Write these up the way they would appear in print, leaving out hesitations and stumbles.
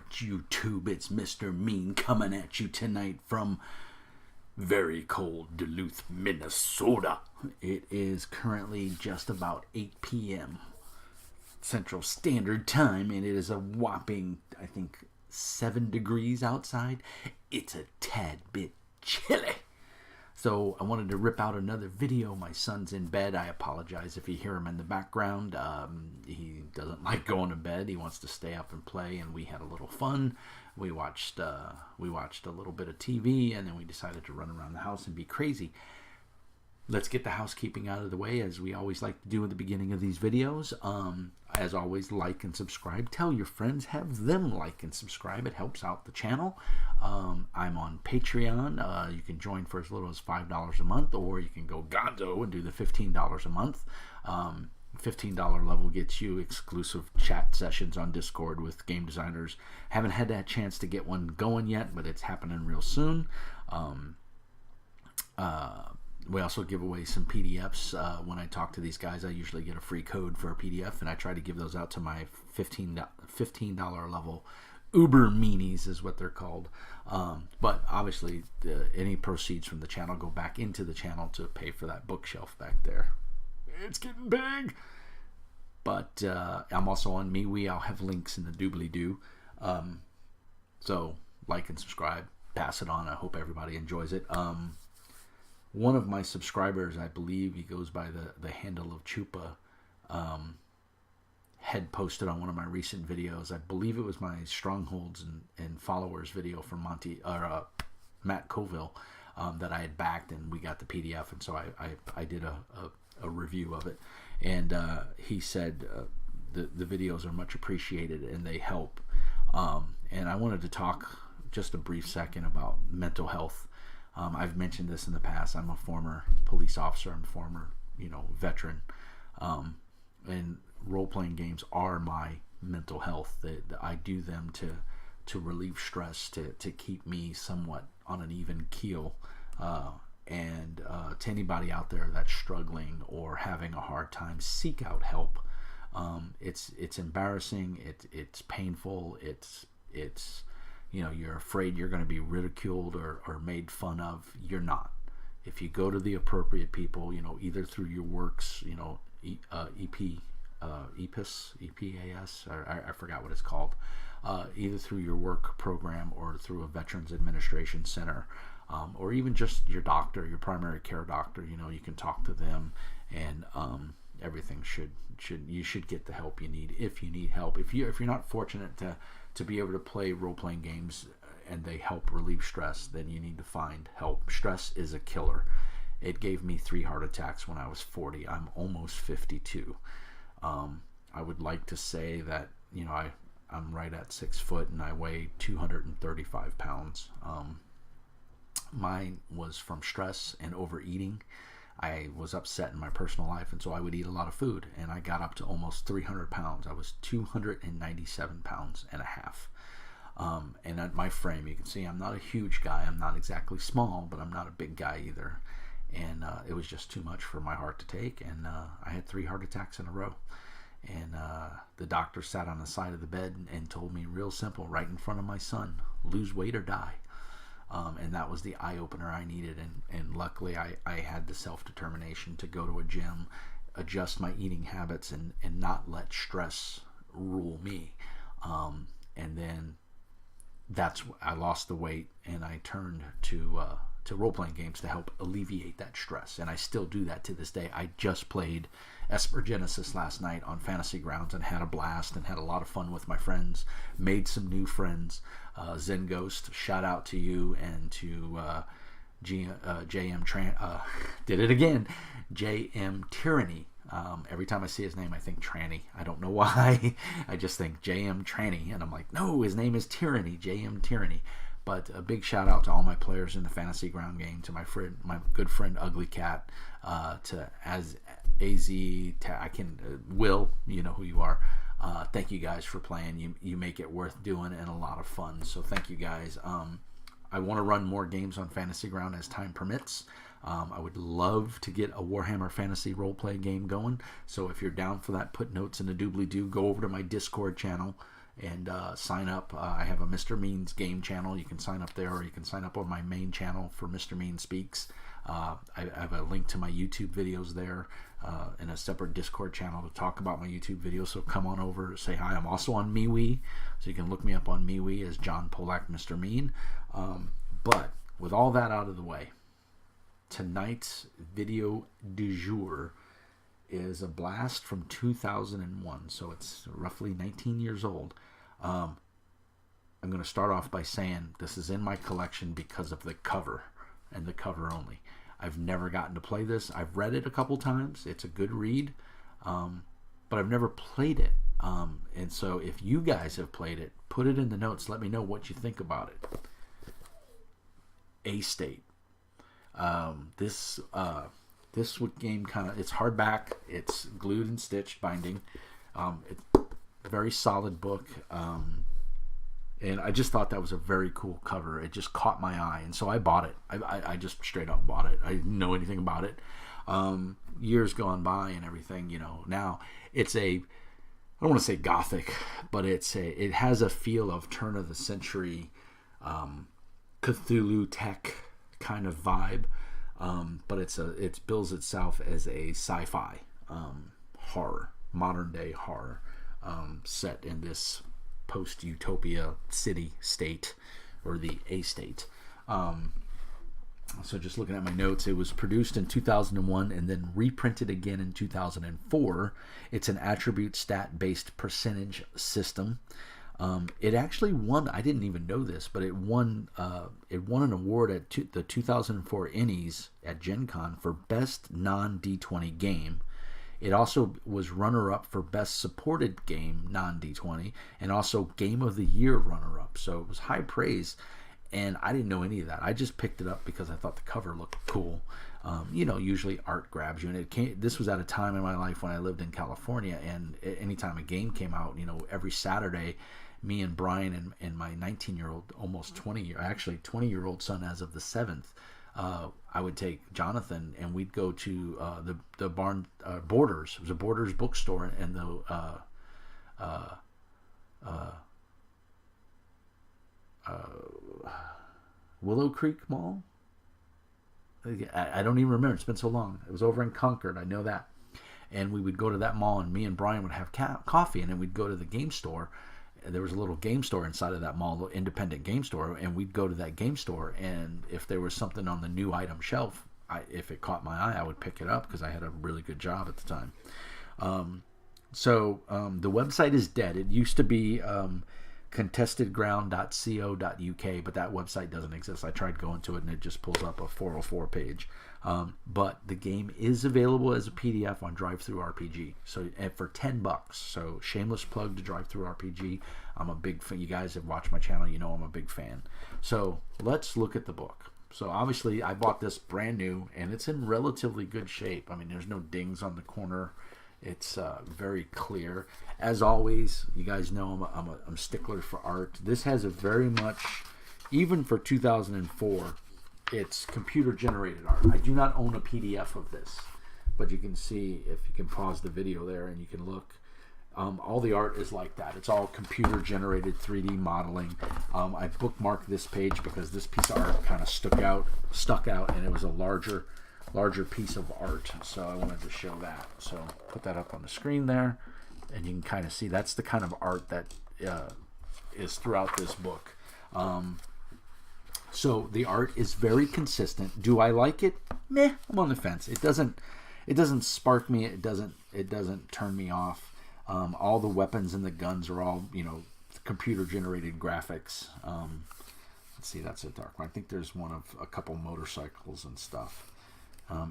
Alright, YouTube, it's Mr. Mean coming at you tonight from very cold Duluth, Minnesota. It is currently just about 8 p.m. Central Standard Time, and it is a whopping, I think, 7 degrees outside. It's a tad bit chilly. So I wanted to rip out another video. My son's in bed. I apologize if you hear him in the background. He doesn't like going to bed. He wants to stay up and play, and we had a little fun. We watched a little bit of TV, and then we decided to run around the house and be crazy. Let's get the housekeeping out of the way, as we always like to do at the beginning of these videos. As always, like and subscribe. Tell your friends, have them like and subscribe. It helps out the channel. I'm on Patreon. You can join for as little as $5 a month, or you can go gonzo and do the $15 a month. $15 level gets you exclusive chat sessions on Discord with game designers. Haven't had that chance to get one going yet, but it's happening real soon. We also give away some PDFs. When I talk to these guys, I usually get a free code for a PDF, and I try to give those out to my $15 level Uber meanies is what they're called. But obviously, any proceeds from the channel go back into the channel to pay for that bookshelf back there. It's getting big. But I'm also on MeWe. I'll have links in the doobly-doo. So like and subscribe. Pass it on. I hope everybody enjoys it. One of my subscribers, I believe he goes by the handle of Chupa, had posted on one of my recent videos. I believe it was my Strongholds and Followers video from Matt Colville that I had backed, and we got the PDF, and so I did a review of it. And he said the videos are much appreciated and they help. And I wanted to talk just a brief second about mental health. I've mentioned this in the past. I'm a former police officer. I'm a former, veteran. And role-playing games are my mental health. I do them to relieve stress, to keep me somewhat on an even keel. And to anybody out there that's struggling or having a hard time, seek out help. It's embarrassing. It's painful. It's you're afraid you're going to be ridiculed or made fun of. You're not. If you go to the appropriate people, either through your works, EPAS, or I forgot what it's called, either through your work program or through a Veterans Administration Center, or even just your doctor, your primary care doctor, you can talk to them, and everything you should get the help you need if you need help. If you're not fortunate to be able to play role-playing games and they help relieve stress, then you need to find help. Stress is a killer. It gave me 3 heart attacks when I was 40. I'm almost 52. I would like to say that I'm right at 6 foot and I weigh 235 pounds. Mine was from stress and overeating. I was upset in my personal life, and so I would eat a lot of food, and I got up to almost 300 pounds. I was 297 pounds and a half. And at my frame, you can see I'm not a huge guy. I'm not exactly small, but I'm not a big guy either. And it was just too much for my heart to take, and I had 3 heart attacks in a row. And the doctor sat on the side of the bed and told me real simple, right in front of my son, lose weight or die. And that was the eye-opener I needed, and luckily I had the self-determination to go to a gym, adjust my eating habits, and not let stress rule me. And then I lost the weight, and I turned to role-playing games to help alleviate that stress, and I still do that to this day. I just played Esper Genesis last night on Fantasy Grounds and had a blast and had a lot of fun with my friends, made some new friends. Zen Ghost, shout out to you, and to JM Tyranny. Every time I see his name, I think Tranny. I don't know why. I just think JM Tranny, and I'm like, no, his name is Tyranny, JM Tyranny. But a big shout out to all my players in the Fantasy Ground game, to my good friend Ugly Cat, to Will, you know who you are. Thank you guys for playing. You make it worth doing and a lot of fun. So thank you guys. I want to run more games on Fantasy Ground as time permits. I would love to get a Warhammer Fantasy roleplay game going. So if you're down for that, put notes in the doobly-doo. Go over to my Discord channel and sign up. I have a Mr. Mean's game channel. You can sign up there, or you can sign up on my main channel for Mr. Mean Speaks. I have a link to my YouTube videos there, and a separate Discord channel to talk about my YouTube videos. So come on over, say hi. I'm also on MeWe, so you can look me up on MeWe as John Polak, Mr. Mean. But with all that out of the way, tonight's video du jour is a blast from 2001, so it's roughly 19 years old. I'm going to start off by saying this is in my collection because of the cover, and the cover only. I've never gotten to play this. I've read it a couple times. It's a good read, but I've never played it. And so if you guys have played it, put it in the notes. Let me know what you think about it. A-State. This game it's hardback. It's glued and stitched binding. It's a very solid book. And I just thought that was a very cool cover. It just caught my eye, and so I bought it. I just straight up bought it. I didn't know anything about it. Years gone by and everything, now it's I don't want to say gothic, but it has a feel of turn of the century Cthulhu tech kind of vibe. But it bills itself as a sci-fi horror, modern day horror, set in this post-utopia city state, or the A-State. So just looking at my notes, it was produced in 2001 and then reprinted again in 2004. It's an attribute stat-based percentage system. It actually won. I didn't even know this, but it won. It won an award at the 2004 Ennies at Gen Con for best non-D20 game. It also was runner-up for best supported game non-D20, and also Game of the Year runner-up. So it was high praise, and I didn't know any of that. I just picked it up because I thought the cover looked cool. Usually art grabs you, and this was at a time in my life when I lived in California, and anytime a game came out, every Saturday, me and Brian and my 19-year-old, almost 20-year-old son as of the 7th, I would take Jonathan, and we'd go to the barn Borders. It was a Borders bookstore in the Willow Creek Mall. I don't even remember. It's been so long. It was over in Concord. I know that. And we would go to that mall, and me and Brian would have coffee, and then we'd go to the game store. There was a little game store inside of that mall, a little independent game store, and we'd go to that game store, and if there was something on the new item shelf, if it caught my eye, I would pick it up because I had a really good job at the time. The website is dead. It used to be contestedground.co.uk, but that website doesn't exist. I tried going to it, and it just pulls up a 404 page. But the game is available as a PDF on DriveThruRPG, so for $10. So shameless plug to DriveThruRPG. I'm a big fan. You guys have watched my channel, I'm a big fan. So let's look at the book. So obviously I bought this brand new, and it's in relatively good shape. I mean, there's no dings on the corner. It's very clear. As always, you guys know I'm a stickler for art. This has a very much, even for 2004, it's computer-generated art. I do not own a PDF of this, but you can see, if you can pause the video there and you can look, all the art is like that. It's all computer-generated 3D modeling. I bookmarked this page because this piece of art kind of stuck out, and it was a larger piece of art, so I wanted to show that. So put that up on the screen there, and you can kind of see that's the kind of art that is throughout this book. So the art is very consistent. Do I like it? Meh, I'm on the fence. It doesn't spark me. It doesn't turn me off. All the weapons and the guns are all, computer generated graphics. Let's see, that's a dark one. I think there's one of a couple motorcycles and stuff.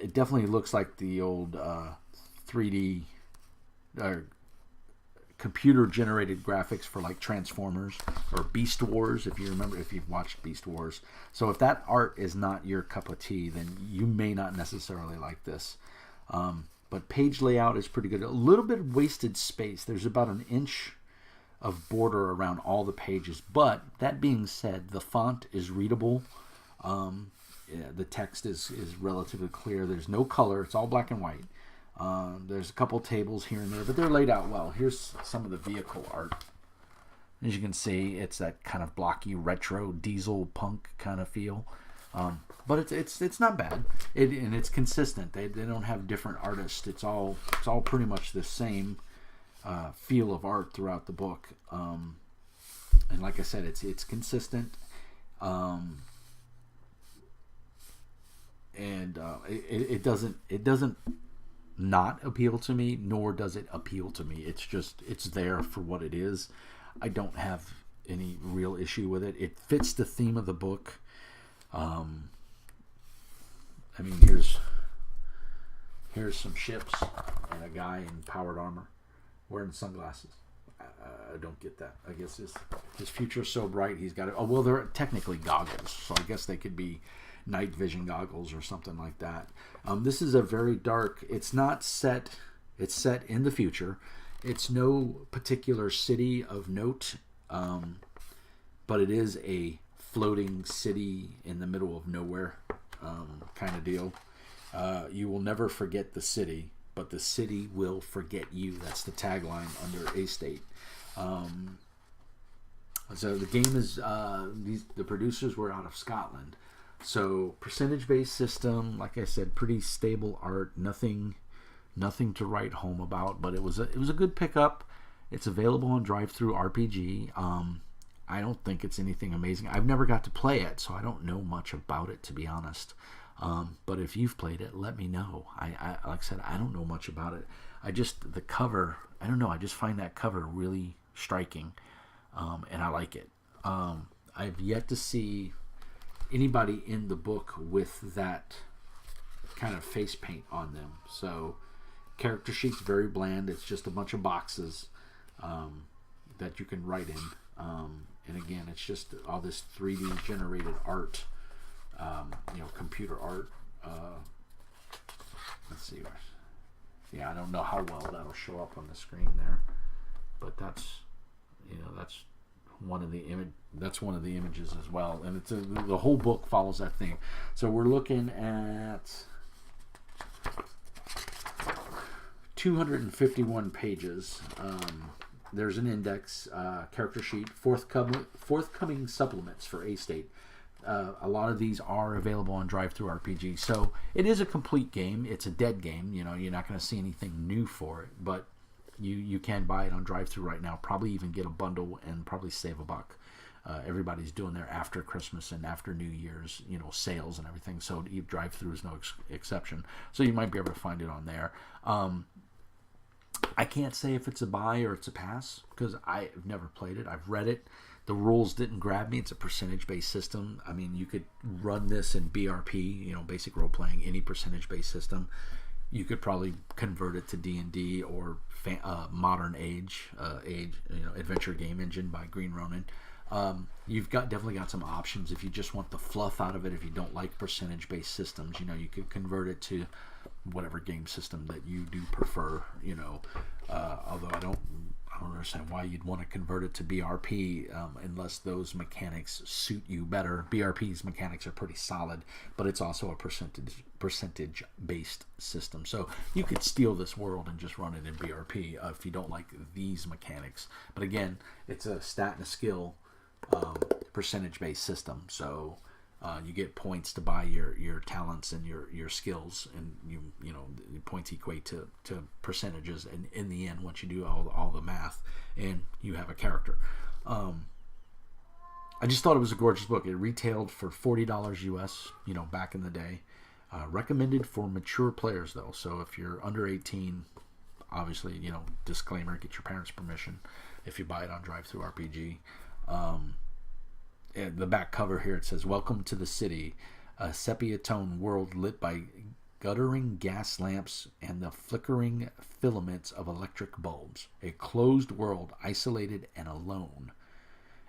It definitely looks like the old 3D computer-generated graphics for like Transformers or Beast Wars, if you've watched Beast Wars. So if that art is not your cup of tea, then you may not necessarily like this. But page layout is pretty good. A little bit of wasted space. There's about an inch of border around all the pages. But that being said, the font is readable. The text is relatively clear. There's no color. It's all black and white. There's a couple tables here and there, but they're laid out well. Here's some of the vehicle art. As you can see, it's that kind of blocky retro diesel punk kind of feel. But it's not bad. And it's consistent. They don't have different artists. It's all pretty much the same feel of art throughout the book. And like I said, it's consistent. It doesn't not appeal to me, nor does it appeal to me. It's there for what it is. I don't have any real issue with it. It fits the theme of the book. I mean, here's some ships and a guy in powered armor wearing sunglasses. I don't get that. I guess his future's so bright he's got it. Oh, well, they're technically goggles, so I guess they could be night vision goggles or something like that. This is a very dark. It's not set. It's set in the future. It's no particular city of note, but it is a floating city in the middle of nowhere kind of deal. You will never forget the city, but the city will forget you. That's the tagline under A State. So the game is the producers were out of Scotland. So percentage-based system, like I said, pretty stable art. Nothing to write home about, but it was a good pickup. It's available on Drive-Thru RPG. I don't think it's anything amazing. I've never got to play it, so I don't know much about it, to be honest. But if you've played it, let me know. I like I said, I don't know much about it. The cover, I don't know. I just find that cover really striking, and I like it. I've yet to see anybody in the book with that kind of face paint on them. So character sheet's very bland. It's just a bunch of boxes that you can write in. And again, it's just all this 3D generated art, computer art. Let's see. Yeah, I don't know how well that'll show up on the screen there, but that's one of the images as well, and the whole book follows that theme. So we're looking at 251 pages. There's an index, character sheet, forthcoming supplements for A State. A lot of these are available on Drive-Thru RPG, so it is a complete game. It's a dead game. You're not going to see anything new for it, but you can buy it on Drive-Thru right now. Probably even get a bundle and probably save $1. Everybody's doing their after Christmas and after New Year's, sales and everything. So Drive-Thru is no exception. So you might be able to find it on there. I can't say if it's a buy or it's a pass because I've never played it. I've read it. The rules didn't grab me. It's a percentage-based system. I mean, you could run this in BRP, basic role-playing, any percentage-based system. You could probably convert it to D&D or modern age, adventure game engine by Green Ronin. You've definitely got some options if you just want the fluff out of it. If you don't like percentage-based systems, you could convert it to whatever game system that you do prefer. Although I don't understand why you'd want to convert it to BRP unless those mechanics suit you better. BRP's mechanics are pretty solid, but it's also a percentage-based system. So you could steal this world and just run it in BRP if you don't like these mechanics. But again, it's a stat and a skill percentage-based system. So you get points to buy your talents and your skills, and the points equate to percentages. And in the end, once you do all the math, and you have a character. I just thought it was a gorgeous book. It retailed for $40 US, back in the day. Recommended for mature players though. So if you're under 18, obviously, disclaimer: get your parents' permission if you buy it on Drive-Thru RPG. The back cover here, it says, "Welcome to the city, a sepia-tone world lit by guttering gas lamps and the flickering filaments of electric bulbs. A closed world, isolated and alone.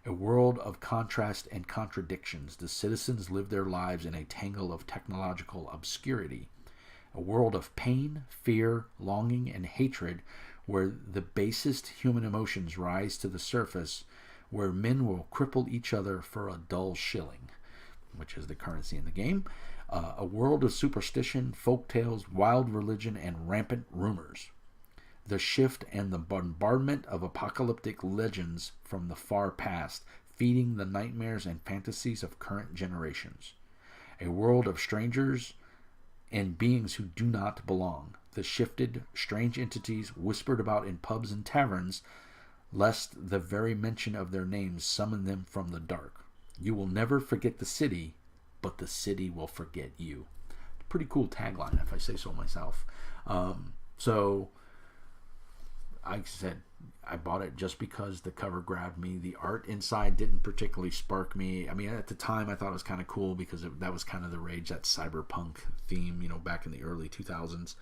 A world of contrast and contradictions. The citizens live their lives in a tangle of technological obscurity. A world of pain, fear, longing, and hatred, where the basest human emotions rise to the surface, where men will cripple each other for a dull shilling," which is the currency in the game. A world of superstition, folk tales, wild religion, and rampant rumors. The shift and the bombardment of apocalyptic legends from the far past, feeding the nightmares and fantasies of current generations. A world of strangers and beings who do not belong. The shifted, strange entities whispered about in pubs and taverns, lest the very mention of their names summon them from the dark. You will never forget the city, but the city will forget you. Pretty cool tagline, if I say so myself. So, like I said, I bought it just because the cover grabbed me. The art inside didn't particularly spark me. I mean, at the time, I thought it was kind of cool because that was kind of the rage, that cyberpunk theme, back in the early 2000s.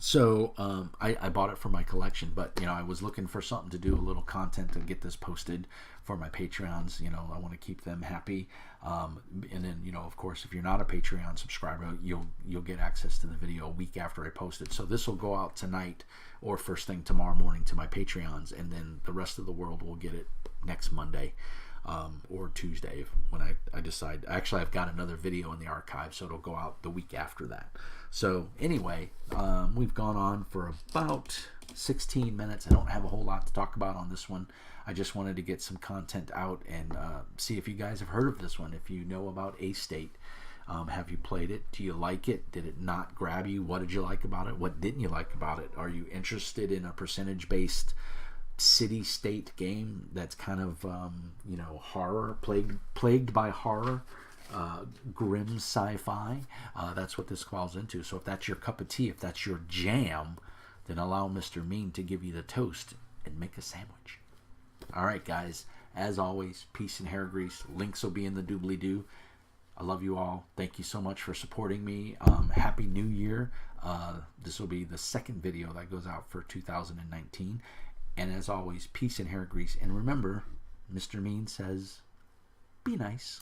So I bought it for my collection, but I was looking for something to do, a little content to get this posted for my Patreons. I want to keep them happy, and then of course, if you're not a Patreon subscriber, you'll get access to the video a week after I post it. So this will go out tonight or first thing tomorrow morning to my Patreons, and then the rest of the world will get it next Monday. Or Tuesday when I decide. Actually, I've got another video in the archive, so it'll go out the week after that. So anyway, we've gone on for about 16 minutes. I don't have a whole lot to talk about on this one. I just wanted to get some content out and see if you guys have heard of this one. If you know about A-State, have you played it? Do you like it? Did it not grab you? What did you like about it? What didn't you like about it? Are you interested in a percentage-based city-state game that's kind of horror, plagued by horror, grim sci-fi? That's what this falls into. So if that's your cup of tea, if that's your jam, then allow Mr. Mean to give you the toast and make a sandwich. All right, guys, as always, peace and hair grease. Links will be in the doobly-doo. I love you all. Thank you so much for supporting me. Happy New Year. This will be the second video that goes out for 2019. And as always, peace and hair grease. And remember, Mr. Mean says, be nice.